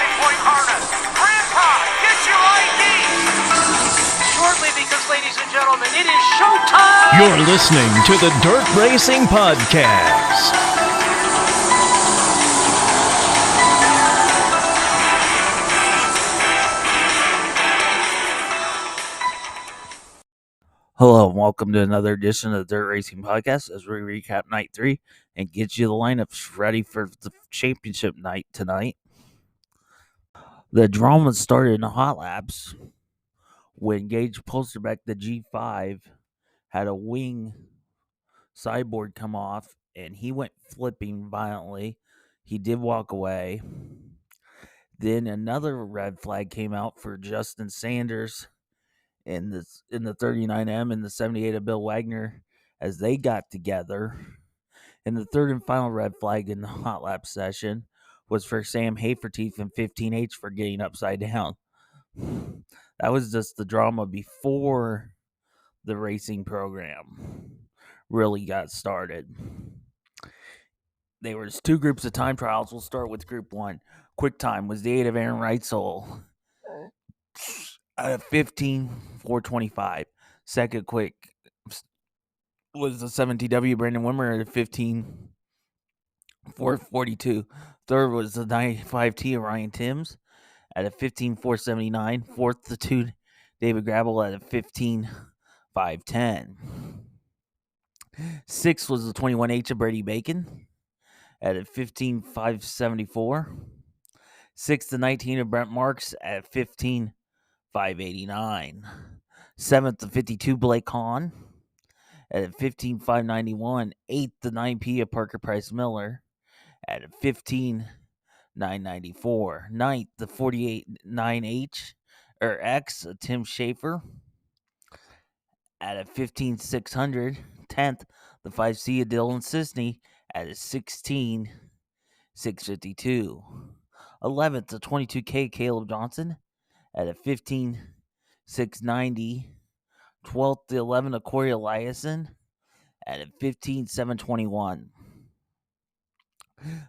9-point harness. Grandpa, get your ID. Shortly, because, ladies and gentlemen, it is showtime. You're listening to the Dirt Racing Podcast. Hello, and welcome to another edition of the Dirt Racing Podcast as we recap Night 3 and get you the lineups ready for the championship night tonight. The drama started in the hot laps when Gage Polsterbeck, the G5, had a wing sideboard come off and he went flipping violently. He did walk away. Then another red flag came out for Justin Sanders in the 39M and the 78 of Bill Wagner as they got together. And the third and final red flag in the hot lap session was for Sam Haferteeth and 15H for getting upside down. That was just the drama before the racing program really got started. There was two groups of time trials. We'll start with group one. Quick time was the 8 of Aaron Reitzel at 15.425. Second quick was the 7TW Brandon Wimmer at 15.442. Third was the 95T of Ryan Timms at a 15.479. Fourth, the 2 David Gravel at a 15.510. Sixth was the 21H of Brady Bacon at a 15.574. Sixth, the 19 of Brent Marks at 15.589. Seventh, the 52 Blake Hahn at 15.591. Eighth, the 9P of Parker Price Miller at 15.994. Ninth, the 48 9H or X of Tim Schaefer at a 15.600. 10th, the 5C of Dylan Sisney at a 16.652. 11th, the 22K Caleb Johnson at a 15.690. 12th, the 11 of Corey Eliason at a 15.721.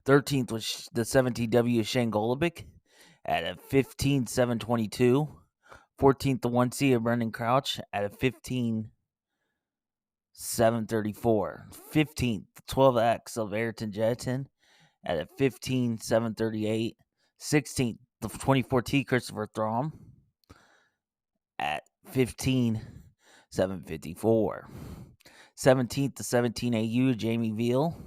13th was the 17W Shane Golubic at a 15.722. 14th, the 1C of Brendan Crouch at a 15.734. 15th, the 12X of Ayrton Jetton at a 15.738. 16th, the 24T Christopher Throm at 15.754. 17th, the 17AU Jamie Veal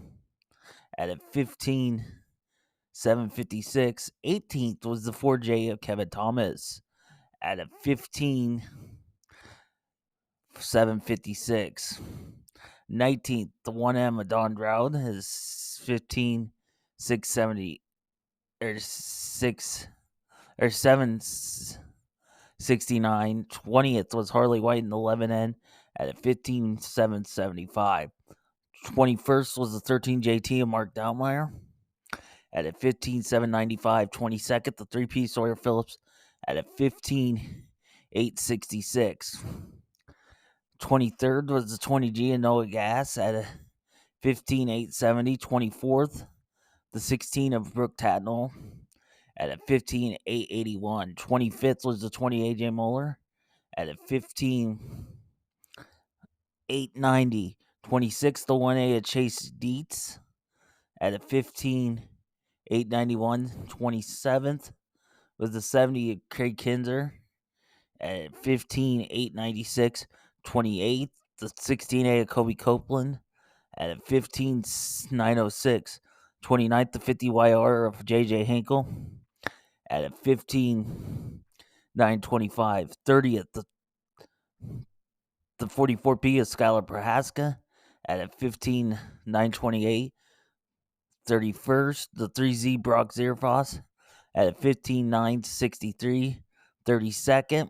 at a 15.756. 18th was the 4J of Kevin Thomas at a 15.756. 19th, the 1M of Don Dowd is 15.670 or 769. 20th was Harley White in the 11N at a 15.775. 21st was the 13JT of Mark Downmeyer at a 15.795. 22nd, the 3P Sawyer Phillips at a 15.866. 23rd was the 20G of Noah Gass at a 15.870. 24th, the 16 of Brooke Tatnall at a 15.881. 25th was the 20 AJ Moeller at a 15.890. 26th, the 1A of Chase Dietz at a 15.891. 27th was the 70 of Craig Kinzer at 15.896. 28th, the 16A of Kobe Copeland at a 15.906. 29th, the 50YR of JJ Hinkle at a 15.925. 30th, the 44P of Skylar Prohaska at a 15.928. 31st, the 3Z Brock Zierfoss at a 15.963. 32nd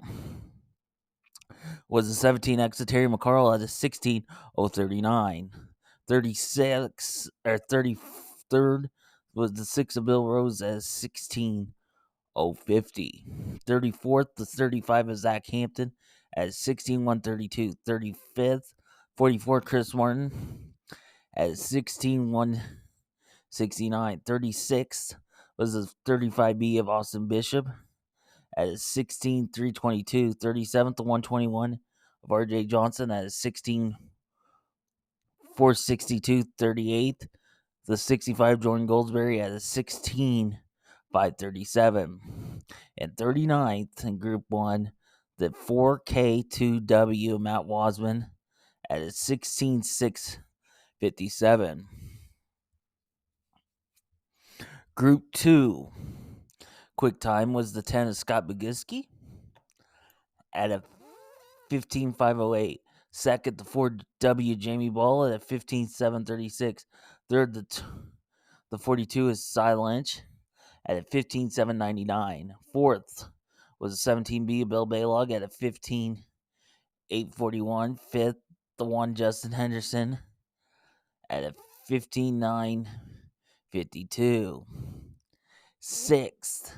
was the 17X of Terry McCarl at a 16.039. 33rd was the 6 of Bill Rose at 16.050. 34th, the 35 of Zach Hampton at 16.132. 35th, 44 Chris Martin at 16.169. 36th was the 35B of Austin Bishop at a 16.322. 37th, the 121 of RJ Johnson at a 16.462. 38th, the 65 Jordan Goldsberry at a 16.537. And 39th in Group 1, the 4K2W Matt Wasman at a 16.657. Group 2, quick time was the 10 of Scott Bogiski at a 15.508. Second, the 4W Jamie Ball at a 15.736. Third, the 42 is Cy Lynch at a 15.799. Fourth was the 17B Bill Baylog at a 15.841. Fifth, the 1 Justin Henderson at a 15.952. Sixth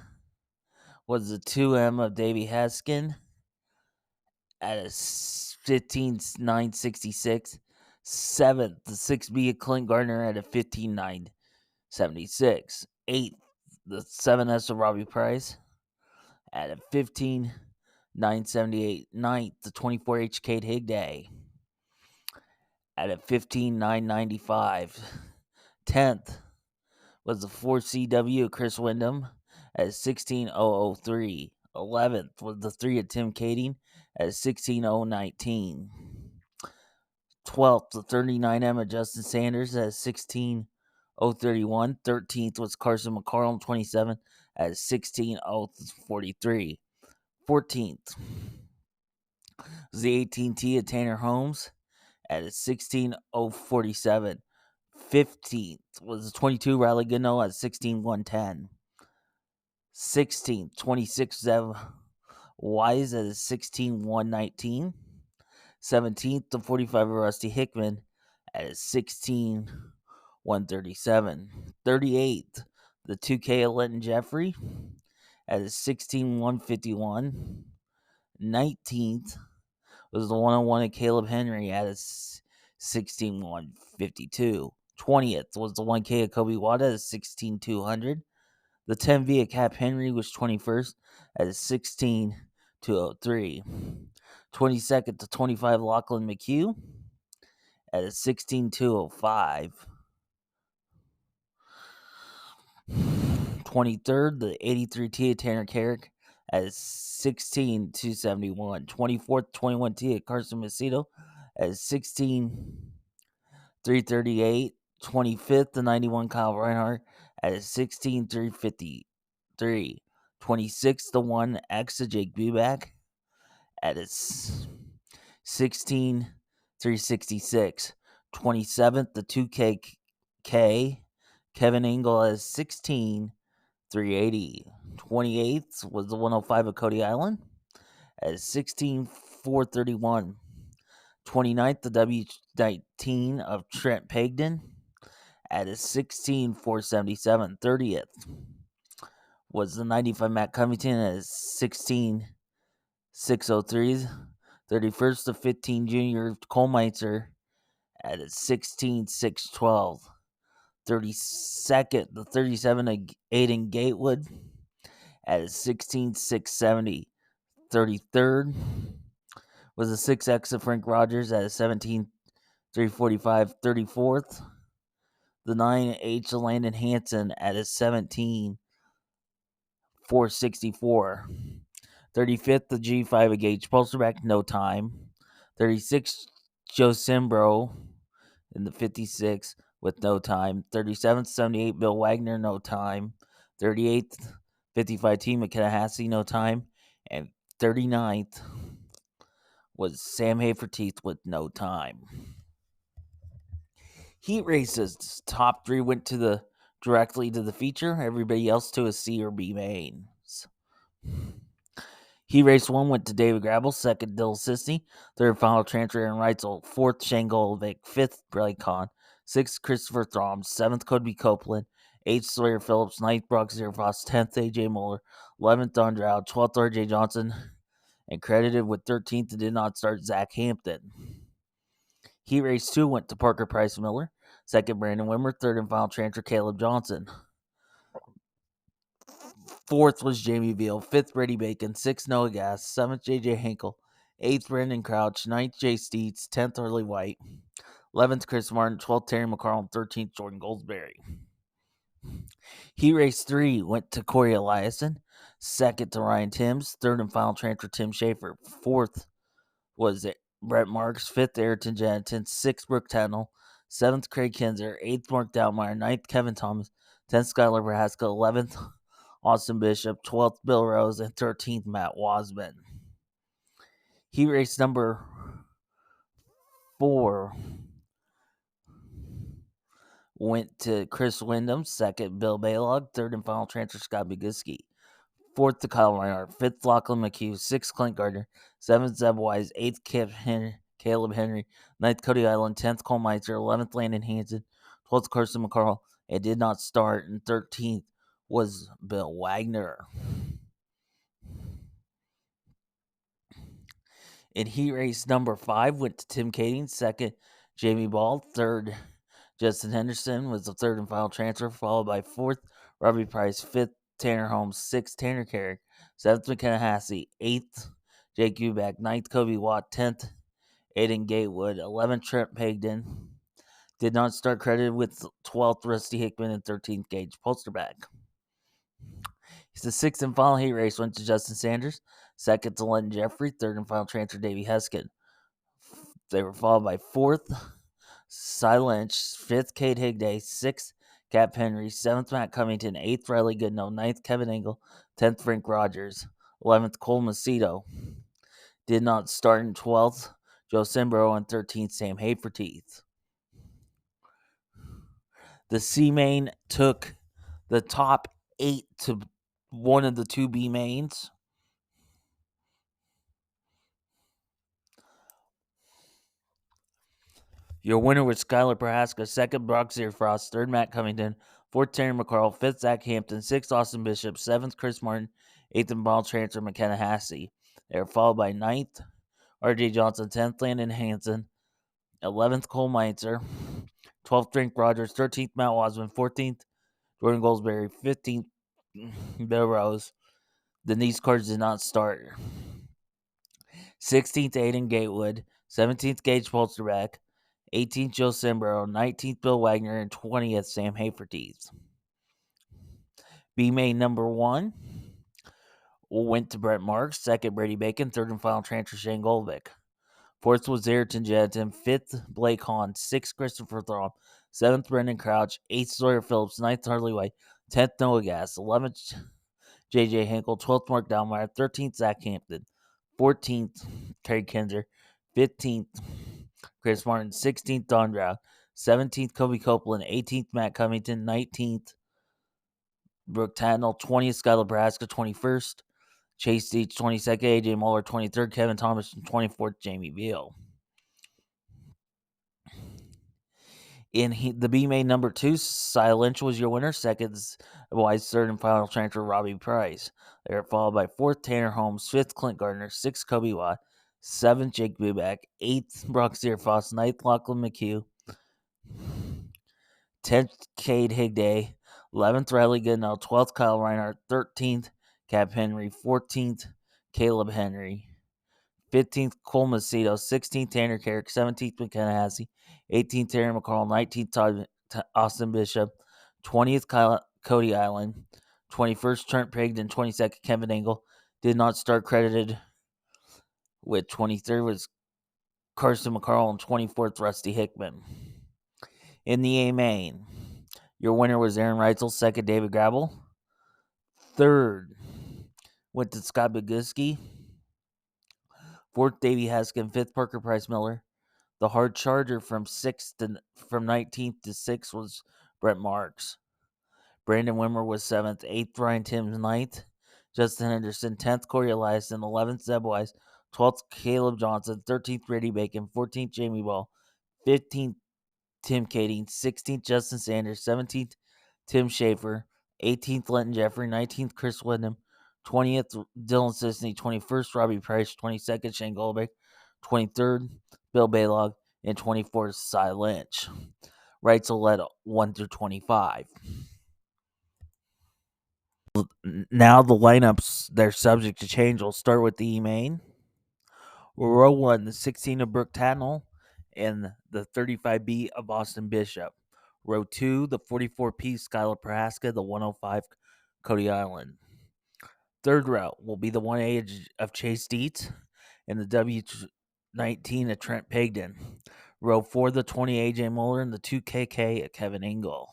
was the 2M of Davey Haskin at a 15.966. Seventh, the 6B of Clint Gardner at a 15.976. Eighth, the 7S of Robbie Price at a 15.978. Ninth, the 24H Kate Higday at a 15.995. 10th was the 4CW of Chris Wyndham at 16.003. 11th was the 3 of Tim Kading at 16.019. 12th, the 39M of Justin Sanders at 16.031. 13th was Carson McCarl, 27 at 16.043. 14th was the 18T of Tanner Holmes at 16.047. 15th was the 22 Riley Goodnow at 16.110. 16th, 26 Zev Wise at 16.119. 17th, the 45 Rusty Hickman at 16.137. 38th, the 2K of Lenton Jeffrey at 16.151. 19th was the 101 of Caleb Henry at 16.152. 20th was the 1K of Kobe Wada at 16.200. The 10V of Cap Henry was 21st at 16.203. 22nd to 25 Lachlan McHugh at 16.205. 23rd, the 83T of Tanner Carrick at 16.271. 24th, 21T of Carson Macedo at 16.338. 25th, the 91 Kyle Reinhardt at 16.353. 26th, the 1 X of Jake Buback at 16.366. 27th, the 2K Kevin Engel at 16.380. 28th was the 105 of Cody Island at 16.431. 29th, the W19 of Trent Pagden at a 16.477. 30th was the 95 Matt Covington at 16.603. 31st, the 15 Junior Cole Meitzer at a 16.612. 32nd, the 37 of Aiden Gatewood at a 16.670. 33rd was the 6X of Frank Rogers at a 17.345. 34th, the 9H of Landon Hansen at a 17.464. 35th, the G5 of Gage Pulserback, no time. 36th, Joe Simbro in the 56 with no time. 37th, 78, Bill Wagner, no time. 38th, 55 T McKenna-Hassey, no time. And 39th was Sam Haferteeth with no time. Heat races, top 3 went directly to the feature. Everybody else to a C or B mains. Heat race 1 went to David Grabble, second Dill Sissy, third final transfer Aaron Reitzel, fourth Shane Golovic, fifth Bradley Kahn, sixth Christopher Throm, seventh Cody Copeland, eighth Sawyer Phillips, ninth Brock Zerfoss, 10th AJ Moeller, 11th Don Droud, 12th RJ Johnson, and credited with 13th and did not start Zach Hampton. Heat race 2 went to Parker Price Miller, second Brandon Wimmer, third and final transfer Caleb Johnson. 4th was Jamie Veal. 5th, Brady Bacon. 6th, Noah Gass. 7th, J.J. Hinkle. 8th, Brendan Crouch. 9th, Jay Steeds. 10th, Harley White. 11th, Chris Martin. 12th, Terry McCarl. 13th, Jordan Goldsberry. Heat Race 3 went to Corey Eliason. 2nd to Ryan Timms. 3rd and final transfer, Tim Schaefer. 4th was Brett Marks. 5th, Ayrton Jansen. 6th, Brooke Tennell. 7th, Craig Kinzer. 8th, Mark Downmeyer. 9th, Kevin Thomas. 10th, Skylar Prohaska. 11th, Austin Bishop. 12th, Bill Rose. And 13th, Matt Wasman. Heat Race number 4 went to Chris Wyndham. 2nd, Bill Baylog. 3rd and final transfer, Scott Boguski. 4th to Kyle Reinhardt. 5th, Lachlan McHugh. 6th, Clint Gardner. 7th, Zeb Wise. 8th, Caleb Henry. 9th, Cody Island. 10th, Cole Meitzer. 11th, Landon Hanson. 12th, Carson McCarl. It did not start. And 13th was Bill Wagner. In heat race number 5 went to Tim Kading. 2nd, Jamie Ball. 3rd, Justin Henderson was the 3rd and final transfer, followed by 4th, Robbie Price. 5th, Tanner Holmes. 6th, Tanner Carrick. 7th, McKenna Hassey. 8th, Jake Uback. 9th, Kobe Watt. 10th, Aiden Gatewood. 11th, Trent Pagden. Did not start credited with 12th, Rusty Hickman. And 13th, Gage Polsterback. The 6th and final heat race went to Justin Sanders. 2nd to Lenton Jeffrey. 3rd and final transfer, Davey Heskin. They were followed by 4th, Cy Lynch. 5th, Cade Higday. 6th, Cap Henry. 7th, Matt Covington. 8th, Riley Goodnow. 9th, Kevin Engel. 10th, Frank Rogers. 11th, Cole Macedo. Did not start in 12th, Joe Simbro. And 13th, Sam Haferteeth. The C main took the top 8 to one of the 2 B mains. Your winner was Skylar Prohaska. 2nd, Brock Zierfrost. 3rd, Matt Covington. 4th, Terry McCarl. 5th, Zach Hampton. 6th, Austin Bishop. 7th, Chris Martin. 8th, and ball transfer, McKenna Hassey. They were followed by 9th, R.J. Johnson. 10th, Landon Hanson. 11th, Cole Meitzer. 12th, Frank Rogers. 13th, Matt Wasman. 14th, Jordan Goldsberry. 15th, Bill Rose. These cards did not start. 16th, Aiden Gatewood. 17th, Gage Polsterback. 18th, Joe Simbro. 19th, Bill Wagner. And 20th, Sam Haferteeth. B main number 1 went to Brett Marks. 2nd, Brady Bacon. 3rd and final transfer, Shane Goldvick. 4th was Ayrton Jensen. 5th, Blake Hahn. 6th, Christopher Throm. 7th, Brendan Crouch. 8th, Sawyer Phillips. 9th, Harley White. 10th, Noah Gass. 11th, J.J. Hinkle. 12th, Mark Downmeyer. 13th, Zach Hampton. 14th, Craig Kinzer. 15th, Chris Martin. 16th, Don Drow. 17th, Kobe Copeland. 18th, Matt Covington. 19th, Brooke Tatnell. 20th, Skylar Nebraska. 21st, Chase Deach. 22nd, A.J. Muller. 23rd, Kevin Thomas. And 24th, Jamie Veal. In the B main number 2, Cy Lynch was your winner. 2nd, Wise. 3rd and final transfer, Robbie Price. They were followed by 4th, Tanner Holmes. 5th, Clint Gardner. 6th, Kobe Watt. 7th, Jake Buback. 8th, Brock Zierfoss. 9th, Lachlan McHugh. 10th, Cade Higday. 11th, Riley Goodnow. 12th, Kyle Reinhardt. 13th, Cap Henry. 14th, Caleb Henry. 15th, Cole Macedo. 16th, Tanner Carrick. 17th, McKenna Hassey. 18th, Terry McCarl. 19th, Austin Bishop. 20th, Cody Island. 21st, Trent Pagden. 22nd, Kevin Engel. Did not start credited with 23rd was Carson McCarl. And 24th, Rusty Hickman. In the A main, your winner was Aaron Reitzel. 2nd, David Grabble. 3rd went to Scott Boguski. 4th, Davey Haskin. 5th, Parker Price Miller. The hard charger from 19th to 6th was Brett Marks. Brandon Wimmer was 7th. 8th, Ryan Timms. 9th, Justin Henderson. 10th, Corey Eliason. 11th, Zeb Wise. 12th, Caleb Johnson. 13th, Brady Bacon. 14th, Jamie Ball. 15th, Tim Kading. 16th, Justin Sanders. 17th, Tim Schaefer. 18th, Lenton Jeffrey. 19th, Chris Wyndham. 20th, Dylan Sisney. 21st, Robbie Price. 22nd, Shane Goldbeck. 23rd, Bill Baylog. And 24th, Cy Lynch. Reitzel led 1 through 25. Now the lineups, they're subject to change. We'll start with the E-Main. Row 1, the 16 of Brooke Tatnall and the 35B of Austin Bishop. Row 2, the 44P Skylar Prohaska, the 105 Cody Island. Third row will be the 1A of Chase Dietz and the W19 of Trent Pagden. Row 4, the 20 AJ Muller and the 2KK of Kevin Engel.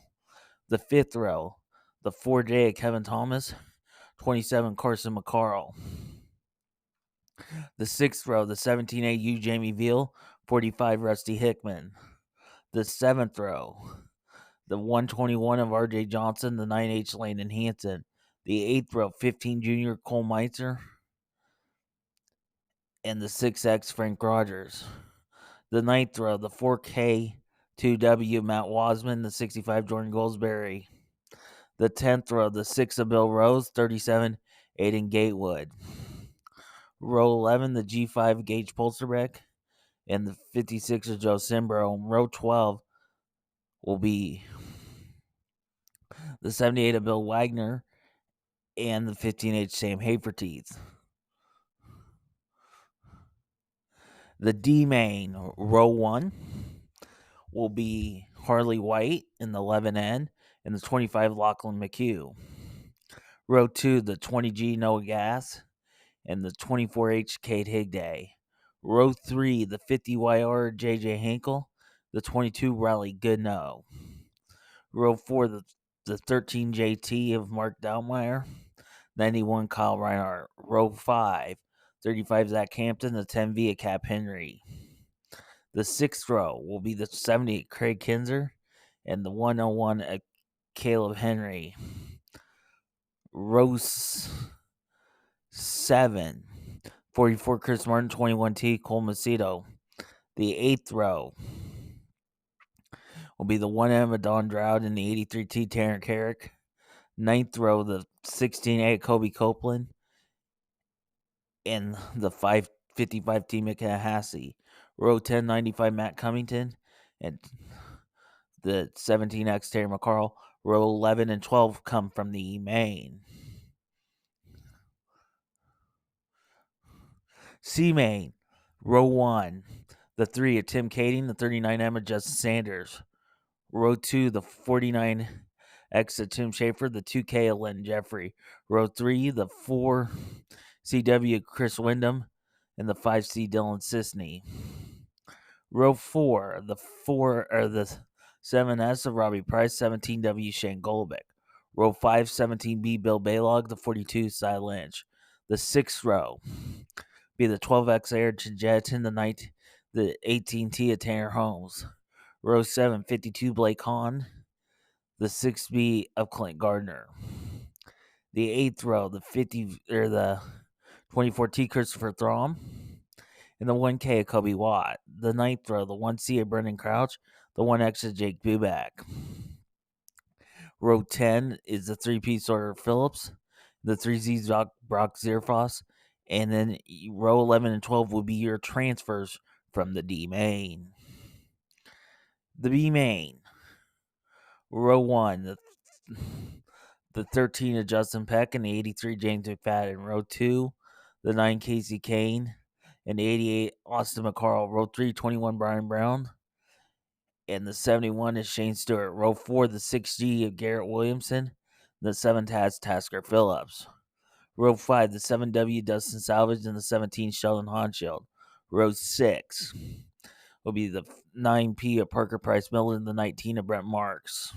The fifth row, the 4J of Kevin Thomas, 27 Carson McCarl. The sixth row, the 17AU Jamie Veal, 45 Rusty Hickman. The seventh row, the 121 of RJ Johnson, the 9H Landon Hanson. The eighth row, 15 Junior Cole Meitzer, and the 6X Frank Rogers. The ninth row, the 4K 2W Matt Wasman, the 65 Jordan Goldsberry. The 10th row, the 6 of Bill Rose, 37 Aiden Gatewood. Row 11, the G5 Gage Polsterbeck, and the 56 of Joe Simbro. Row 12 will be the 78 of Bill Wagner and the 15H Sam Haferteeth. The D main, row 1, will be Harley White in the 11N and the 25 Lachlan McHugh. Row 2, the 20G Noah Gass and the 24H Kate Higday. Row 3, the 50YR JJ Hinkle, the 22 Riley Goodnow. Row 4, the 13 JT of Mark Downmeyer, 91 Kyle Reinhardt. Row 5, 35 Zach Hampton, the 10V of Cap Henry. The sixth row will be the 70 Craig Kinzer and the 101 at Caleb Henry. Row 7, 44 Chris Martin, 21T Cole Macedo. The eighth row will be the 1M of Don Dowd and the 83T Tanner Carrick. Ninth row, the 16A Kobe Copeland and the 555T McKenna Hassey. Row 10, 95 Matt Cummington and the 17X Terry McCarl. Row 11 and 12 come from the main. C main, row 1, the 3 of Tim Kading, the 39M of Justin Sanders. Row 2, the 49X of Tim Schaefer, the 2K of Len Jeffrey. Row 3, the 4 CW of Chris Wyndham, and the 5C Dylan Sisney. Row 4, the 7S of Robbie Price, 17W Shane Golobic. Row 5, 17B Bill Baylog, the 42 Cy Lynch. The 6th row be the 12X Ayrton Jetton, the 18T of Tanner Holmes. Row 7, 52 Blake Hahn, the 6B of Clint Gardner. The 8th row, the 24T Christopher Throm, and the 1K of Kobe Watt. The 9th row, the 1C of Brendan Crouch, the 1X of Jake Buback. Row 10 is the 3P Sawyer Phillips, the 3Z Brock Zierfoss, and then row 11 and 12 will be your transfers from the D main. The B main, row 1, the 13 of Justin Peck and the 83 James McFadden. Row 2, the 9 Casey Kane and the 88 Austin McCarl. Row 3, 21 Brian Brown and the 71 is Shane Stewart. Row 4, the 6G of Garrett Williamson, the 7 Taz Tasker Phillips. Row 5, the 7W Dustin Salvage and the 17 Sheldon Honshield. Row 6 will be the 9P of Parker Price Miller and the 19 of Brent Marks.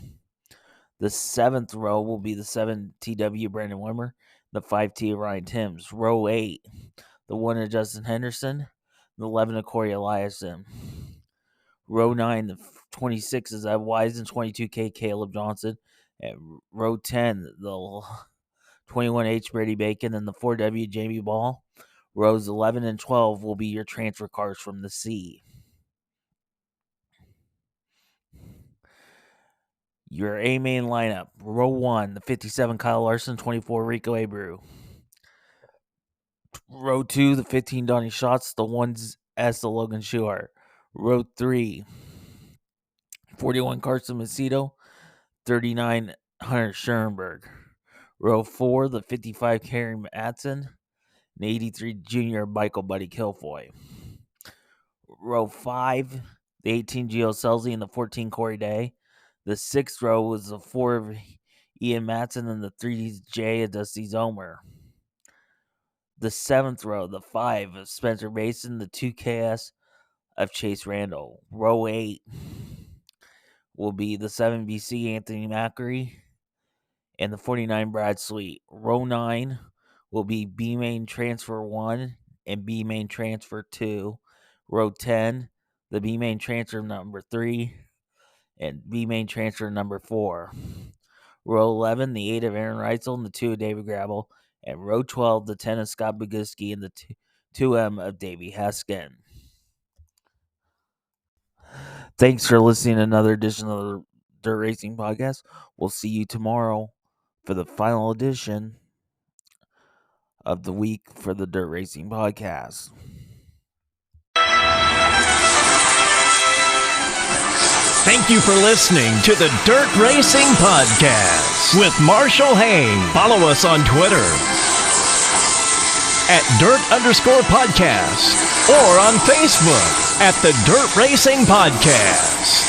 The 7th row will be the 7TW Brandon Wimmer, the 5T of Ryan Timms. Row 8, the 1 of Justin Henderson, the 11 of Corey Eliason. Row 9, the 26 is Ed Wise and 22K Caleb Johnson. And row 10, the 21H Brady Bacon and the 4W Jamie Ball. Rows 11 and 12 will be your transfer cars from the C. Your A main lineup. Row 1, the 57 Kyle Larson, 24 Rico Abreu. Row 2, the 15 Donnie Schatz, the 1S the Logan Schuhart. Row 3, 41 Carson Macedo, 39 Hunter Schoenberg. Row 4, the 55 Kerry Matson, and 83 junior Michael Buddy Kilfoy. Row 5, the 18 Gio Selzy and the 14 Corey Day. The 6th row was the 4 of Ian Matson and the 3 J of Dusty Zomer. The 7th row, the 5 of Spencer Mason, the 2 KS of Chase Randall. Row 8 will be the 7 BC Anthony Macri and the 49 Brad Sweet. Row 9 will be B main transfer 1 and B main transfer 2. Row 10, the B main transfer number 3 and B main transfer number 4. Row 11, the 8 of Aaron Reitzel and the 2 of David Gravel. And row 12, the 10 of Scott Boguski and the 2M of Davey Heskin. Thanks for listening to another edition of the Dirt Racing Podcast. We'll see you tomorrow for the final edition of the week for the Dirt Racing Podcast. Thank you for listening to the Dirt Racing Podcast with Marshall Hain. Follow us on Twitter at Dirt_podcast or on Facebook at the Dirt Racing Podcast.